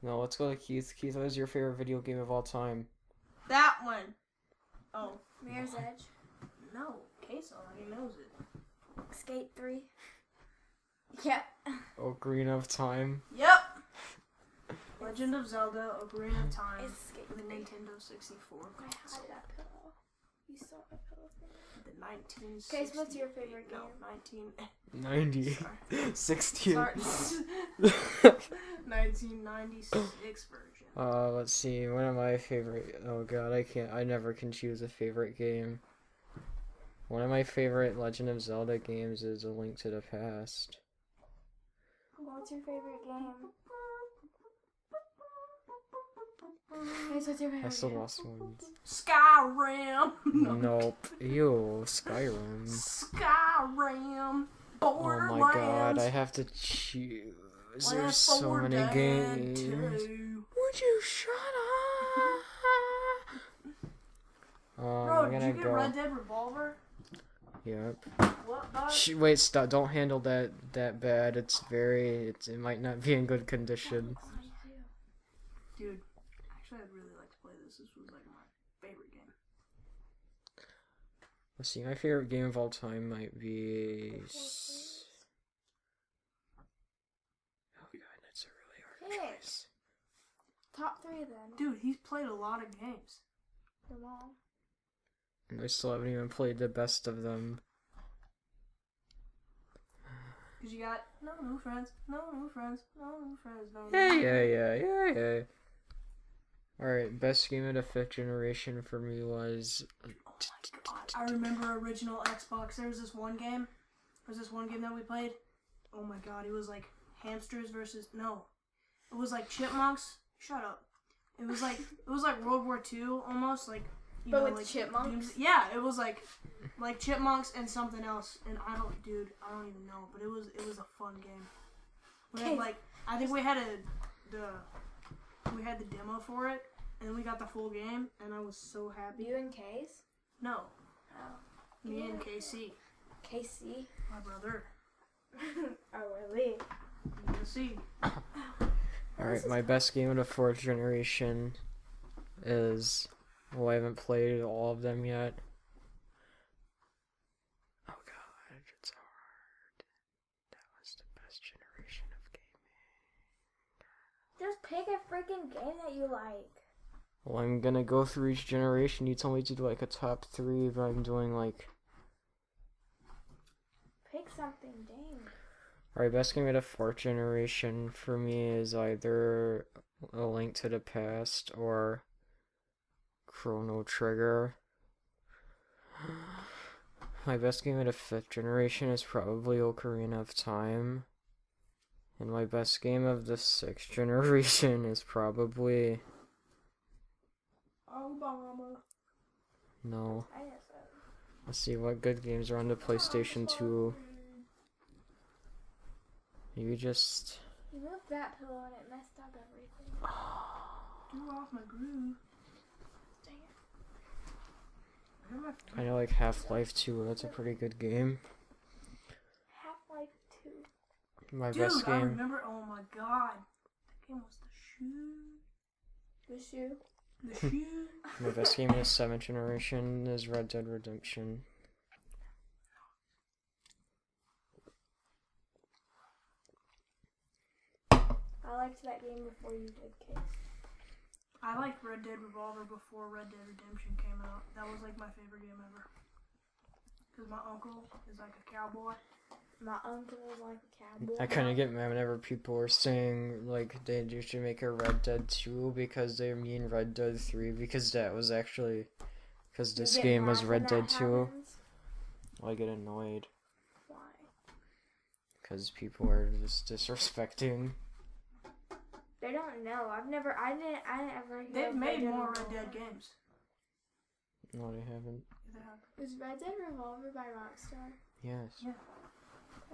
No, let's go to Keith. Keith, what is your favorite video game of all time? That one. Oh. Mirror's Edge. No. Case already knows it. Skate 3. Yep. Ocarina of Time. Yep. Legend of Zelda, Ocarina of Time, It's Skate the 3. Nintendo 64 I had that pillow. You saw my pillow from there. the 1960. Case, what's your favorite No, game? 90. Sorry. 16. Sorry. 1996 version. Let's see. One of my favorite. Oh god, I never can choose a favorite game. One of my favorite Legend of Zelda games is A Link to the Past. What's your favorite game? Case, what's your favorite That's the game? lost ones. Skyrim. Nope. Ew, Skyrim. Skyrim. Oh Borderlands. my god, I have to choose. There's so many games. Would you shut up? Bro, I'm did gonna you get go. Red Dead Revolver? Yep. What, dog? Wait, stop! Don't handle that bad. It might not be in good condition. Dude, actually, I'd really like to play this. This was like my favorite game. Let's see, my favorite game of all time might be. Oh god, that's a really hard Pick. choice. Top 3 then. Dude, he's played a lot of games. Them all. And I still haven't even played the best of them. Cause you got no new friends, no new friends, no new friends, no. Yeah. Alright, best game of the 5th generation for me was. Oh my god, I remember original Xbox. There was this one game. That we played. Oh my god, it was like hamsters versus no. It was like chipmunks. Shut up. It was like World War II almost like. But with like chipmunks? Yeah, it was like chipmunks and something else, and I don't even know, but it was a fun game. We had I think we had the demo for it, and we got the full game, and I was so happy. You and Case? No, Oh. me and KC, KC? my brother. Oh, really? You can see. Alright, my best game of the 4th generation is. Well, I haven't played all of them yet. Oh god, it's hard. That was the best generation of gaming. Just pick a freaking game that you like. Well, I'm gonna go through each generation. You told me to do like a top 3, but I'm doing like. Pick something, dang. Alright, best game of the 4th generation for me is either A Link to the Past or Chrono Trigger. My best game of the 5th generation is probably Ocarina of Time. And my best game of the 6th generation is probably... Obama. No. I guess so. Let's see what good games are on the PlayStation 2. You just... You moved that pillow and it messed up everything. Get off my groove. Dang it. I know like Half-Life 2, that's a pretty good game. Half-Life 2. My Dude, best I game... remember. Oh my god, that game was The shoe. the shoe. My best game in the 7th generation is Red Dead Redemption. I liked that game before you did, Case. I liked Red Dead Revolver before Red Dead Redemption came out. That was like my favorite game ever. Cause my uncle is like a cowboy. My uncle was like a cowboy. I kind of get mad whenever people are saying like they should make a Red Dead 2 because they mean Red Dead 3 because that was actually because You this get game mad was when Red that Dead 2. happens? I get annoyed Why? because people are just disrespecting. They don't know. I didn't ever hear They've of made more Revolver. Red Dead games. No, they haven't. They have. Was Red Dead Revolver by Rockstar? Yes. Yeah.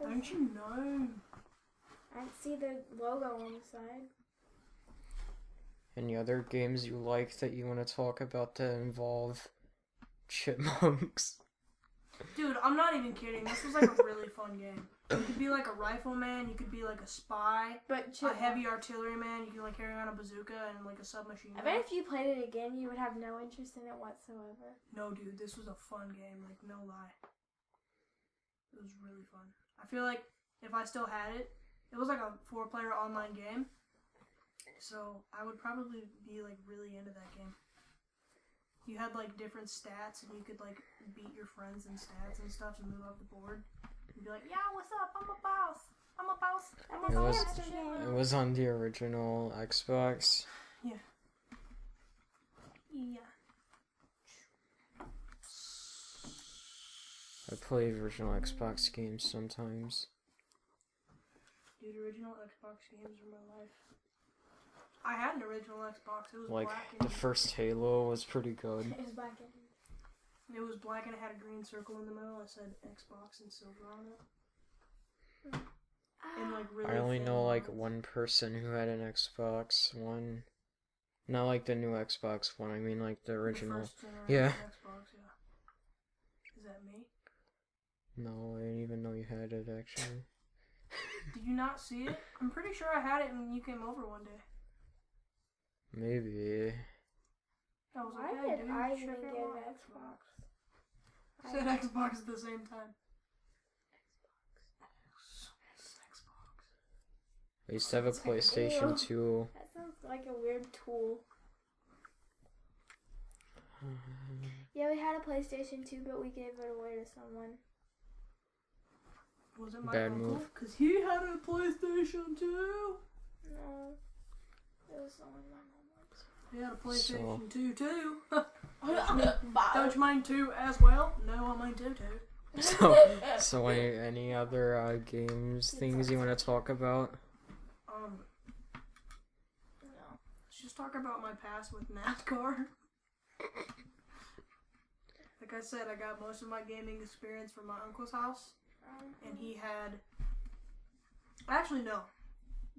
Don't you know? I didn't see the logo on the side. Any other games you like that you want to talk about that involve chipmunks? Dude, I'm not even kidding. This was like a really fun game. You could be like a rifleman, you could be like a spy, But a heavy artillery man, you could like carry around a bazooka and like a submachine I gun. bet if you played it again, you would have no interest in it whatsoever. No, dude, this was a fun game, like no lie. It was really fun. I feel like if I still had it, it was like a 4-player online game, so I would probably be like really into that game. You had like different stats, and you could like beat your friends in stats and stuff and move up the board. You'd be like, yeah, what's up? I'm a boss. I'm a boss. I'm a It was- boss. It was on the original Xbox. Yeah. I play original Xbox games sometimes. Dude, original Xbox games are my life. I had an original Xbox. It was Like black the and first Halo was pretty good. It was back in. it was black and it had a green circle in the middle. It said Xbox and silver on it. And like really I only thin know like lines. one person who had an Xbox One. Not like the new Xbox One, I mean like the original. The first generation Yeah. Xbox, yeah. Is that me? No, I didn't even know you had it actually. Did you not see it? I'm pretty sure I had it when you came over one day. Maybe. I was Why like, hey, did dude, I check even out get my an Xbox? Said Xbox at the same time. I used to have a PlayStation Ew. 2. That sounds like a weird tool. Yeah, we had a PlayStation 2, but we gave it away to someone. Was it my Bad uncle? move. Because he had a PlayStation 2. No. It was someone my mom liked. He had a PlayStation So- 2 too. Bye. Don't you mind 2 as well? No, I mind 2 too. So any other games, things you want to talk about? No. Let's just talk about my past with NASCAR. Like I said, I got most of my gaming experience from my uncle's house. And he had... Actually, no.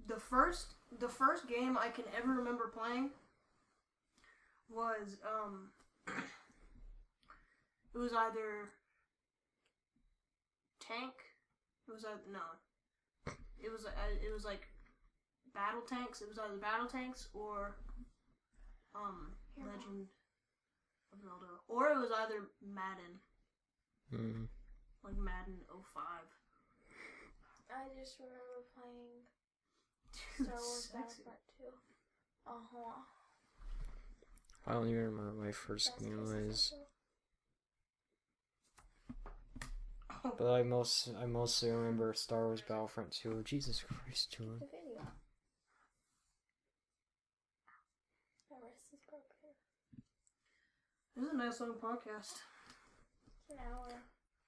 The first game I can ever remember playing was, it was either Tank. It was like Battle Tanks. It was either Battle Tanks or, Legend of Zelda. Or it was either Madden. Mm. Like Madden 05. I just remember playing Dude, Star Wars sexy. Battlefront 2. Uh-huh. I don't even remember what my first That's game just was. Oh, But I mostly remember Star Wars Battlefront 2. Jesus Christ, Julian. The video. My wrist is broken. this is a nice long podcast. It's an hour.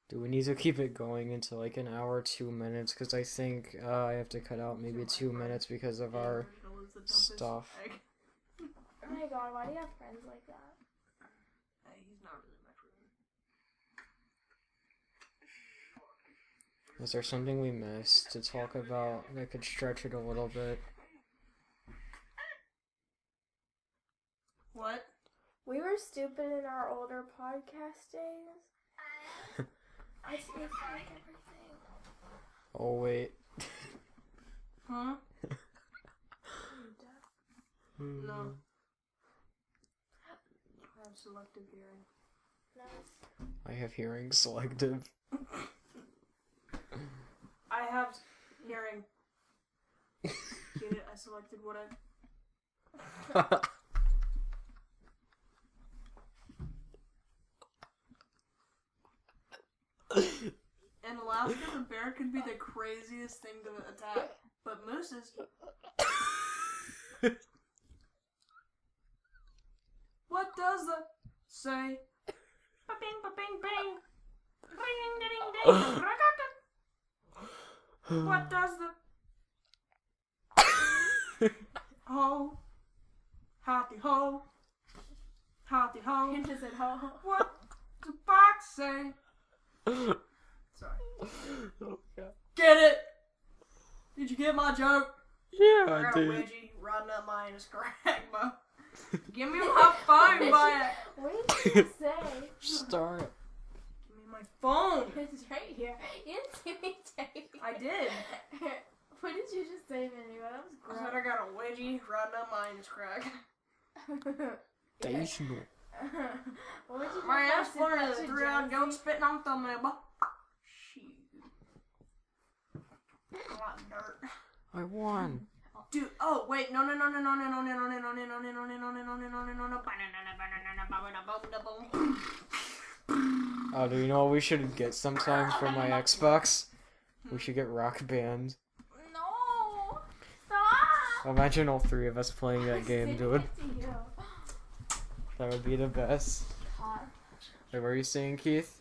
Do we need to keep it going into like an hour, 2 minutes? Because I think I have to cut out maybe 2 minutes because of our Original is the dumbest stuff. egg. Oh my god, why do you have friends like that? Hey, he's not really my friend. Was there something we missed to talk about that could stretch it a little bit? What? We were stupid in our older podcast days. I take back everything. Oh wait. Huh? No. I have selective hearing. Nice. I have hearing selective. I have hearing. Get it? I selected what I... In Alaska, the bear could be the craziest thing to attack, but mooses... What does the say? Ba-bing, ba-bing, bing. Ring-a-ding-ding. Rakaka. What does the ho? Hotty ho. Hotty ho. He just said ho. What the box say? Sorry. Get it? Did you get my joke? Yeah, I I got a did. wedgie riding up my anus crack, bro. Give me my phone back. What did you say? Start. Give me my phone. It's right here. You didn't see me take it. I did. What did you just say, Minnie? That was I said I got a wedgie riding up my anus crack. Delusional. What would you My do ass if I floated said the that to 3-eyed goat Jonesy? spitting on thumbnail, bro. Shoot. A lot of dirt. I won. Dude, oh wait, no. Oh, do you know what we should get sometime for my Xbox? We should get Rock Band. No! Stop! Imagine all three of us playing that game, dude. Sitting here. That would be the best. Hot. Wait, what were you saying, Keith?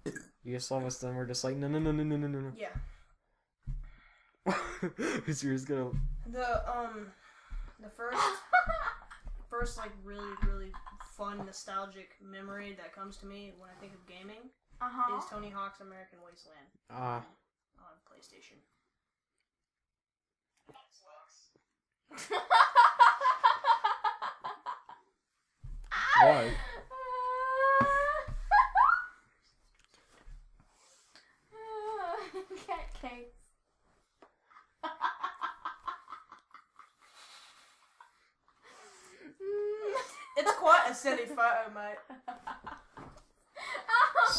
You just almost done. We're just like, no. Yeah. Who's yours gonna... The first like really fun nostalgic memory that comes to me when I think of gaming Uh-huh. is Tony Hawk's American Wasteland Ah. on PlayStation. What? Cat cakes. It's quite a silly photo, mate.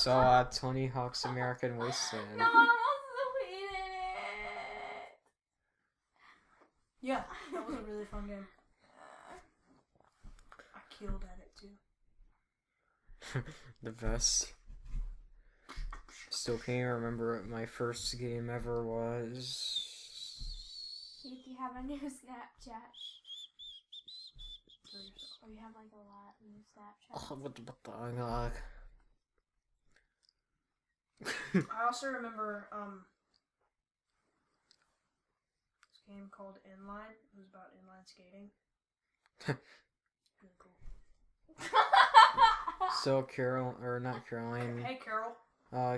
saw Tony Hawk's American Wasteland. No, I almost deleted it. Yeah, that was a really fun game. I killed at it too. The best. Still can't remember what my first game ever was. Keith, you have a new Snapchat. Or you have like a lot of new Snapchat. Oh, what the fuck? I also remember this game called Inline. It was about inline skating. Really cool. So Caroline. Hey Carol.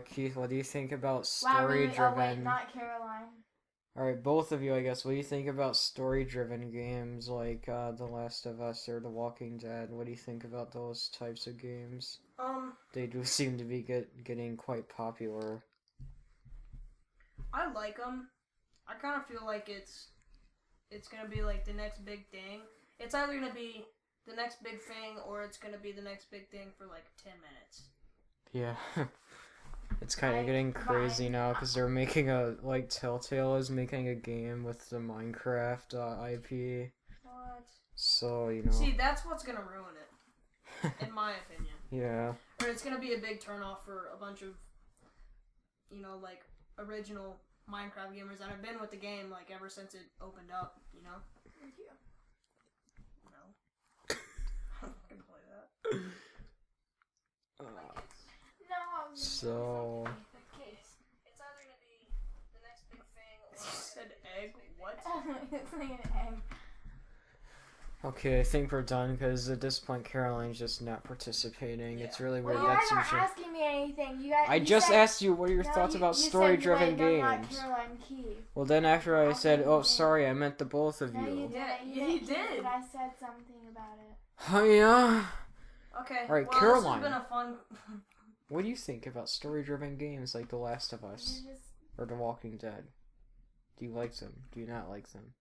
Keith, what do you think about Wow, really? story-driven? Oh wait, not Caroline. Alright, both of you, I guess. What do you think about story-driven games like The Last of Us or The Walking Dead? What do you think about those types of games? They do seem to be getting quite popular. I like them. I kind of feel like it's gonna be like the next big thing. It's either gonna be the next big thing or it's gonna be the next big thing for like 10 minutes. Yeah. It's kind of getting crazy now because they're making Telltale is making a game with the Minecraft IP. What? So, you know. See, that's what's gonna ruin it, in my opinion. Yeah. Or it's gonna be a big turnoff for a bunch of, like original Minecraft gamers that have been with the game like ever since it opened up. You know. Thank you. No. I can play that. No. So. It's either gonna be the next big thing or you said egg. What? It's like an egg. Okay, I think we're done because at this point Caroline's just not participating. Yeah. It's really Well, weird. you guys That's aren't usually. asking me anything. You guys. I you just said, asked you what are your no, thoughts about you said story-driven you went, "No, not games. Caroline Keith." Well, then after I said, Okay, "Oh, then. sorry, I meant the both of No, you you." didn't. Yeah, You yeah, didn't, you Keith, did. But I said something about it. Oh yeah. Okay. All right, well, Caroline. This has been a fun. What do you think about story-driven games like The Last of Us You just or The Walking Dead? Do you like them? Do you not like them?